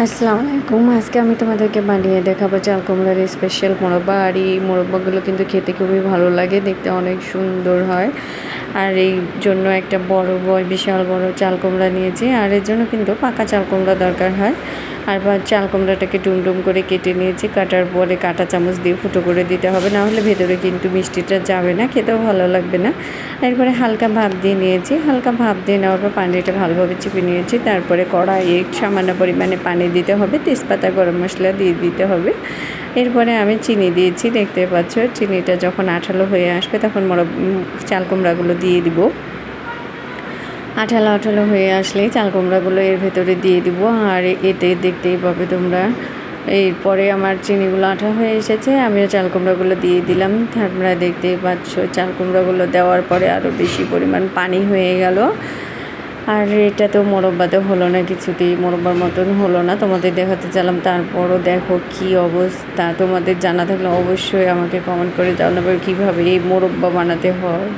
আসসালামু আলাইকুম। আজকে আমি তোমাদেরকে বানিয়ে দেখাবো চাল কুমড়ার স্পেশাল মোরব্বা। আর এই মোরব্বাগুলো কিন্তু খেতে খুবই ভালো লাগে, দেখতে অনেক সুন্দর হয়। আর এই জন্য একটা বিশাল বড় চাল কুমড়া নিয়েছি। আর এর জন্য কিন্তু পাকা চাল কুমড়া দরকার হয়। আর চাল কুমড়াটাকে ডুমডুম করে কেটে নিয়েছি। কাটার পরে কাঁটা চামচ দিয়ে ফুটো করে দিতে হবে, না হলে ভেতরে কিন্তু মিষ্টিটা যাবে না, খেতেও ভালো লাগবে না। এরপরে হালকা ভাপ দিয়ে নিয়েছি। হালকা ভাপ দিয়ে নেওয়ার পর পানিটা ভালোভাবে চিপে নিয়েছি। তারপরে কড়াইয়ে সামান্য পরিমাণে পানি দিতে হবে, তেজপাতা গরম মশলা দিয়ে দিতে হবে। এরপরে আমি চিনি দিয়েছি, দেখতে পাচ্ছ। চিনিটা যখন আঠালো হয়ে আসবে তখন চাল কুমড়াগুলো দিয়ে দিব। আঠালো আঠালো হয়ে আসলেই চাল কুমড়াগুলো এর ভেতরে দিয়ে দিব। আর এতে দেখতেই পাবে তোমরা, এরপরে আমার চিনিগুলো আঠা হয়ে এসেছে, আমি চাল কুমড়াগুলো দিয়ে দিলাম। তোমরা দেখতেই পাচ্ছ চাল কুমড়াগুলো দেওয়ার পরে আরও বেশি পরিমাণ পানি হয়ে গেল। আর এটা তো মোরব্বাতে হলো না, কিছুতেই মোরব্বার মতন হলো না, তোমাদের দেখাতে চাইলাম। তারপরও দেখো কি অবস্থা। তোমাদের জানা থাকলে অবশ্যই আমাকে কমেন্ট করে জানাবে কীভাবে এই মোরব্বা বানাতে হয়।